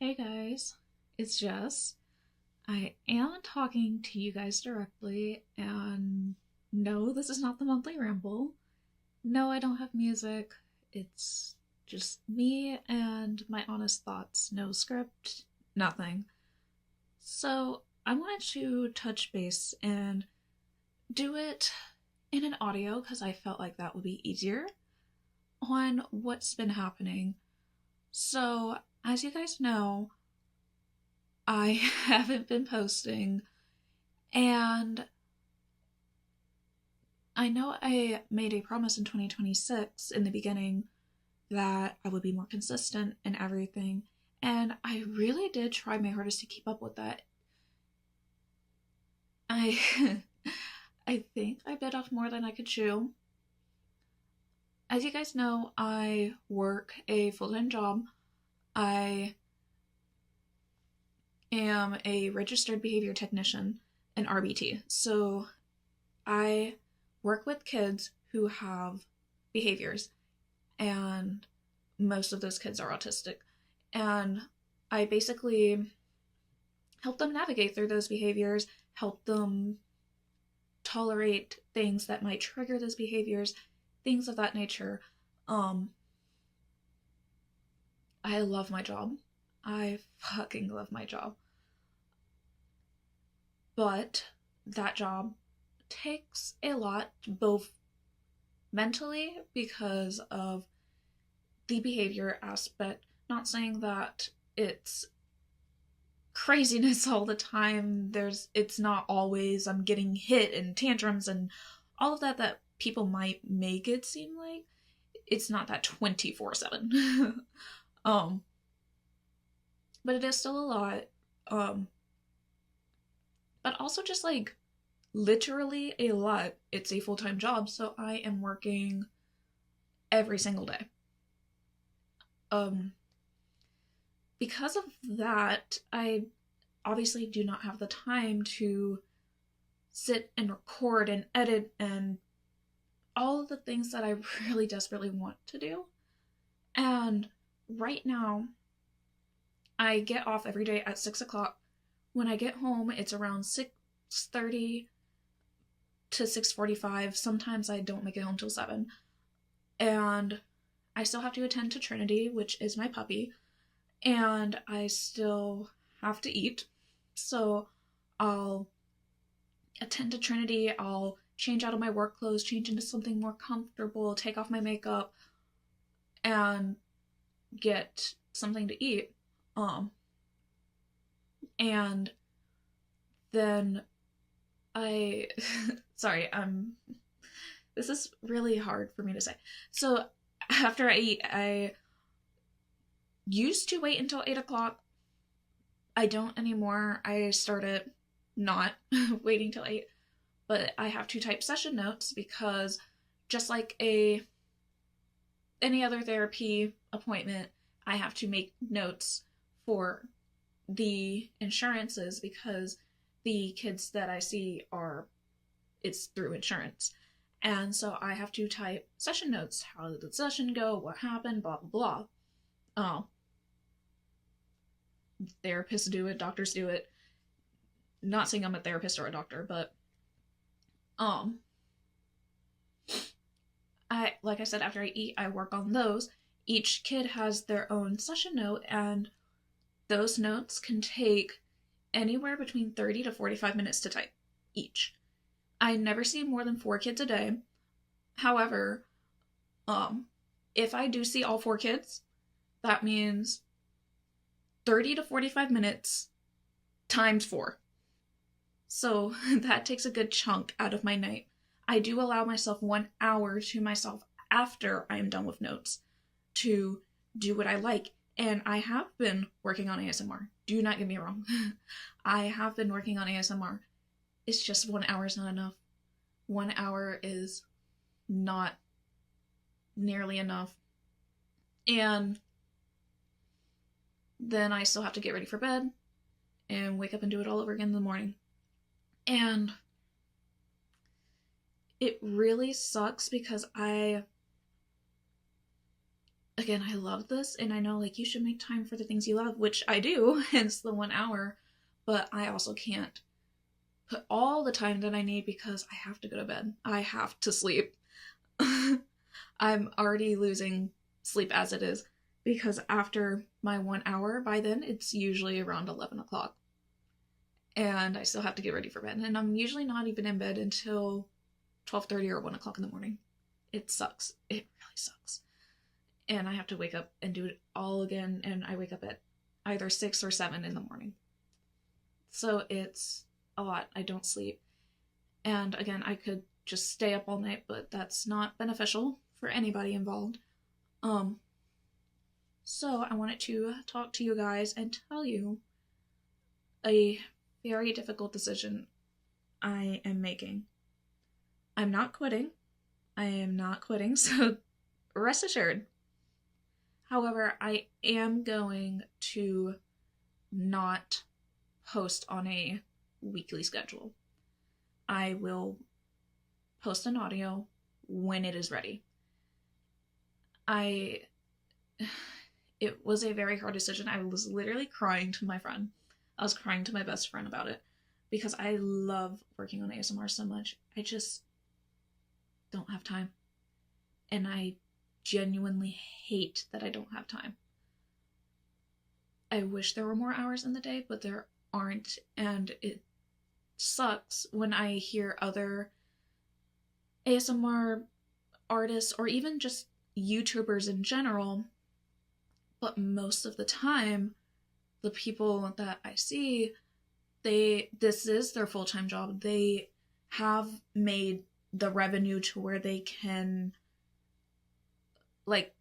Hey guys, it's Jess. I am talking to you guys directly, and no, this is not the monthly ramble. No, I don't have music. It's just me and my honest thoughts. No script, nothing. So, I wanted to touch base and do it in an audio because I felt like that would be easier on what's been happening. So, as you guys know, I haven't been posting, and I know I made a promise in 2026 in the beginning that I would be more consistent and everything, and I really did try my hardest to keep up with that. I I think I bit off more than I could chew. As you guys know, I work a full-time job. I am a registered behavior technician, an RBT. So I work with kids who have behaviors, and most of those kids are autistic. And I basically help them navigate through those behaviors, help them tolerate things that might trigger those behaviors, things of that nature. Um, I love my job. I fucking love my job. But that job takes a lot, both mentally because of the behavior aspect. Not saying that it's craziness all the time. It's not always I'm getting hit and tantrums and all of that people might make it seem like. It's not that 24/7. um but it is still a lot. But also just like literally a lot. It's a full-time job, so I am working every single day. Um because of that, I obviously do not have the time to sit and record and edit and all of the things that I really desperately want to do. And right now, I get off every day at 6 o'clock. When I get home, it's around 6:30 to 6:45. Sometimes I don't make it home till 7. And I still have to attend to Trinity, which is my puppy, and I still have to eat. So I'll attend to Trinity, I'll change out of my work clothes, change into something more comfortable, take off my makeup, and get something to eat. And then I sorry, this is really hard for me to say. So after I eat, I used to wait until 8 o'clock. I don't anymore. I started not waiting till 8, but I have to type session notes because just like any other therapy appointment, I have to make notes for the insurances because the kids that I see it's through insurance. And so I have to type session notes. How did the session go? What happened? Blah, blah, blah. Therapists do it, doctors do it. Not saying I'm a therapist or a doctor, but like I said, after I eat, I work on those. Each kid has their own session note, and those notes can take anywhere between 30 to 45 minutes to type each. I never see more than 4 kids a day. However, if I do see all 4 kids, that means 30 to 45 minutes times 4. So that takes a good chunk out of my night. I do allow myself 1 hour to myself after I am done with notes to do what I like. And I have been working on ASMR. Do not get me wrong. I have been working on ASMR. It's just 1 hour is not enough. 1 hour is not nearly enough. And then I still have to get ready for bed and wake up and do it all over again in the morning. And it really sucks because I again, I love this, and I know like you should make time for the things you love, which I do, hence the 1 hour, but I also can't put all the time that I need because I have to go to bed. I have to sleep. I'm already losing sleep as it is because after my 1 hour, by then it's usually around 11 o'clock. And I still have to get ready for bed. And I'm usually not even in bed until 12:30 or 1 o'clock in the morning. It sucks. It really sucks. And I have to wake up and do it all again. And I wake up at either 6 or 7 in the morning. So it's a lot. I don't sleep. And again, I could just stay up all night, but that's not beneficial for anybody involved. So I wanted to talk to you guys and tell you a very difficult decision I am making. I'm not quitting. I am not quitting, so rest assured. However, I am going to not post on a weekly schedule. I will post an audio when it is ready. It was a very hard decision. I was literally crying to my friend. I was crying to my best friend about it because I love working on ASMR so much. I just don't have time. And I genuinely hate that I don't have time. I wish there were more hours in the day, but there aren't. And it sucks when I hear other ASMR artists or even just YouTubers in general, but most of the time, the people that I see, this is their full-time job. They have made the revenue to where they can like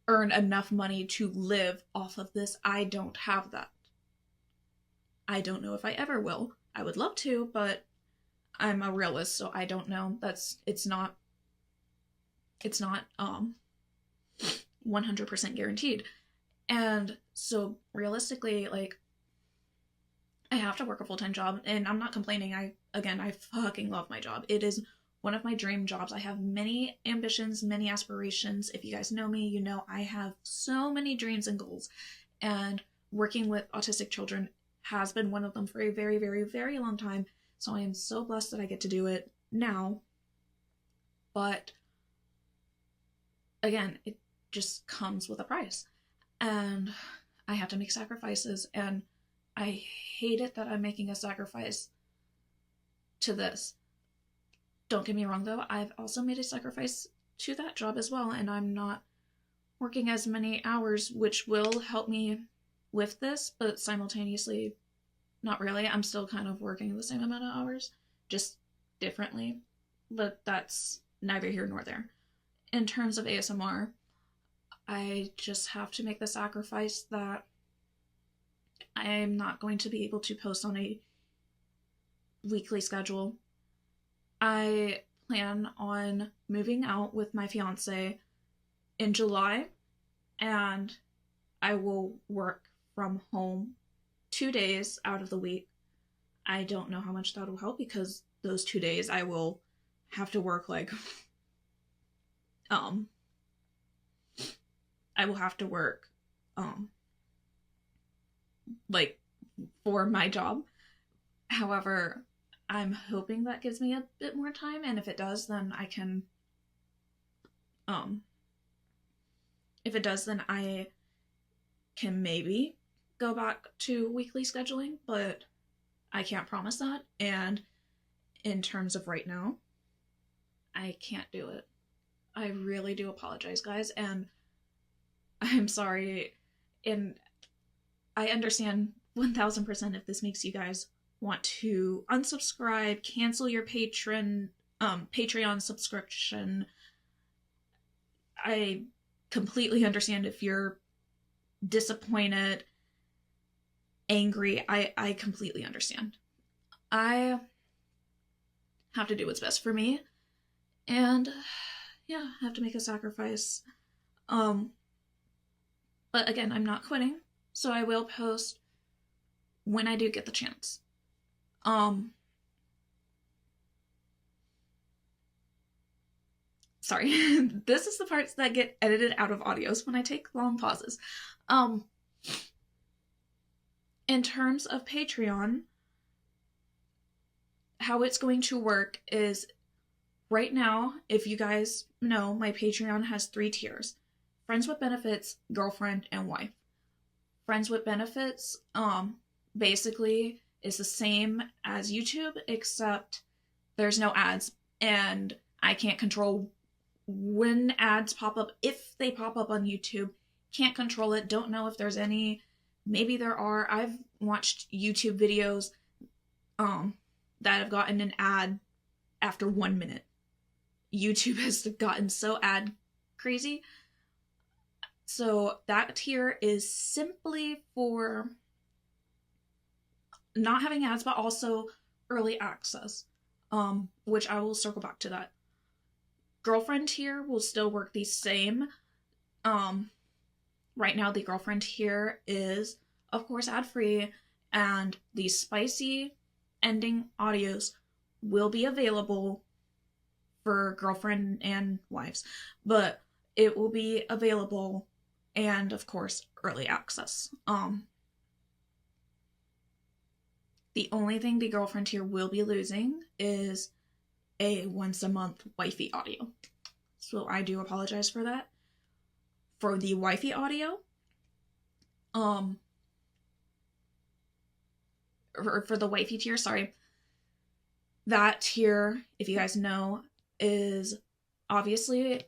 earn enough money to live off of this. I don't have that. I don't know if I ever will. I would love to, but I'm a realist, so I don't know. It's not 100% guaranteed. And so realistically, like, I have to work a full-time job, and I'm not complaining. I fucking love my job. It is one of my dream jobs. I have many ambitions, many aspirations. If you guys know me, you know I have so many dreams and goals. And working with autistic children has been one of them for a very, very, very long time. So I am so blessed that I get to do it now. But again, it just comes with a price. And I have to make sacrifices. And I hate it that I'm making a sacrifice to this. Don't get me wrong, though. I've also made a sacrifice to that job as well. And I'm not working as many hours, which will help me with this. But simultaneously, not really. I'm still kind of working the same amount of hours, just differently. But that's neither here nor there. In terms of ASMR, I just have to make the sacrifice that I'm not going to be able to post on a weekly schedule. I plan on moving out with my fiance in July, and I will work from home 2 days out of the week. I don't know how much that will help because those 2 days I will have to work I will have to work like for my job. However, I'm hoping that gives me a bit more time, and if it does, then I can I can maybe go back to weekly scheduling, but I can't promise that. And in terms of right now, I can't do it. I really do apologize, guys, and I'm sorry. And I understand 1000% if this makes you guys want to unsubscribe, cancel your Patreon subscription. I completely understand if you're disappointed, angry. I completely understand. I have to do what's best for me, and yeah, I have to make a sacrifice. But again, I'm not quitting, so I will post when I do get the chance. sorry, this is the parts that get edited out of audios when I take long pauses. Um, in terms of Patreon, how it's going to work is right now, if you guys know, my Patreon has 3 tiers: friends with benefits, girlfriend, and wife. Friends with benefits, basically is the same as YouTube, except there's no ads, and I can't control when ads pop up, if they pop up on YouTube. Can't control it. Don't know if there's any. Maybe there are. I've watched YouTube videos that have gotten an ad after 1 minute. YouTube has gotten so ad crazy. So that tier is simply for not having ads, but also early access, which I will circle back to that. Girlfriend tier will still work the same. Right now, the girlfriend tier is, of course, ad-free, and the spicy ending audios will be available for girlfriend and wives, but it will be available, and of course, early access. The only thing the girlfriend tier will be losing is a once a month wifey audio. So I do apologize for that. For the wifey audio, for the wifey tier, sorry, that tier, if you guys know, is obviously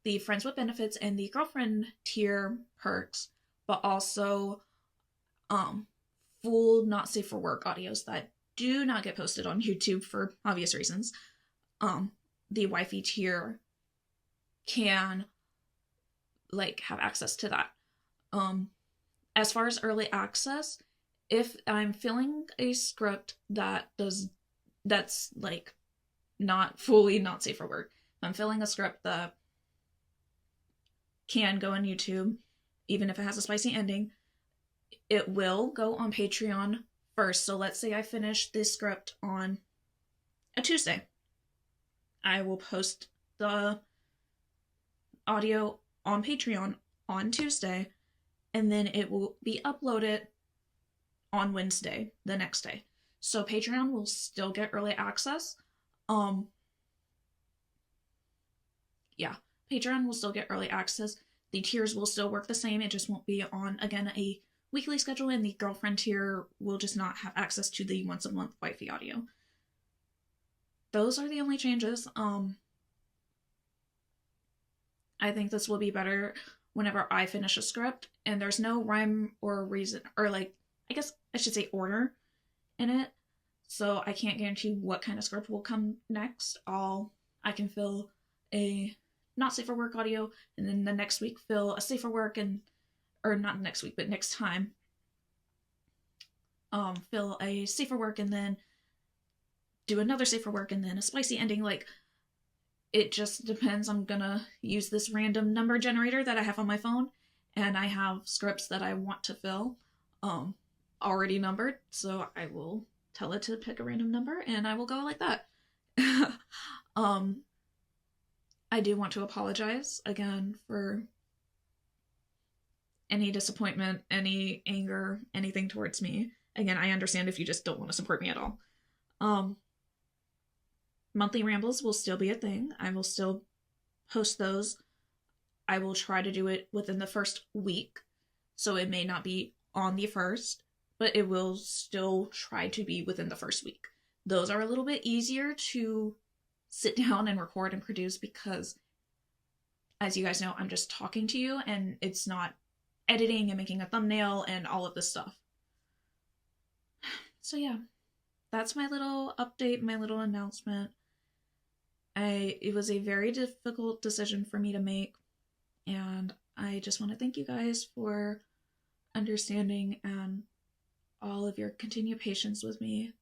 the friends with benefits and the girlfriend tier perks, but also full not safe for work audios that do not get posted on YouTube for obvious reasons. The wifey tier can have access to that. As far as early access, if I'm filling a script that's not fully not safe for work, if I'm filling a script that can go on YouTube, even if it has a spicy ending, it will go on Patreon first. So let's say I finish this script on a Tuesday. I will post the audio on Patreon on Tuesday, and then it will be uploaded on Wednesday, the next day. So Patreon will still get early access. Patreon will still get early access. The tiers will still work the same. It just won't be on, again, a weekly schedule, and the girlfriend tier will just not have access to the once a month wifey audio. Those are the only changes. I think this will be better whenever I finish a script and there's no rhyme or reason, or I guess I should say order in it. So I can't guarantee what kind of script will come next. I can fill a not safe for work audio, and then the next week fill a safer work, or not next week, but next time, fill a safer work, and then do another safer work, and then a spicy ending. It just depends. I'm gonna use this random number generator that I have on my phone, and I have scripts that I want to fill, already numbered, so I will tell it to pick a random number, and I will go like that. I do want to apologize again for any disappointment, any anger, anything towards me. Again, I understand if you just don't want to support me at all. Monthly rambles will still be a thing. I will still post those. I will try to do it within the first week, so it may not be on the first, but it will still try to be within the first week. Those are a little bit easier to sit down and record and produce because, as you guys know, I'm just talking to you, and it's not editing and making a thumbnail and all of this stuff. So yeah, that's my little update, my little announcement. It was a very difficult decision for me to make, and I just want to thank you guys for understanding and all of your continued patience with me.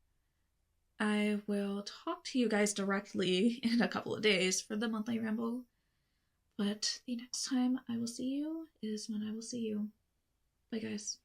I will talk to you guys directly in a couple of days for the monthly ramble, but the next time I will see you is when I will see you. Bye, guys.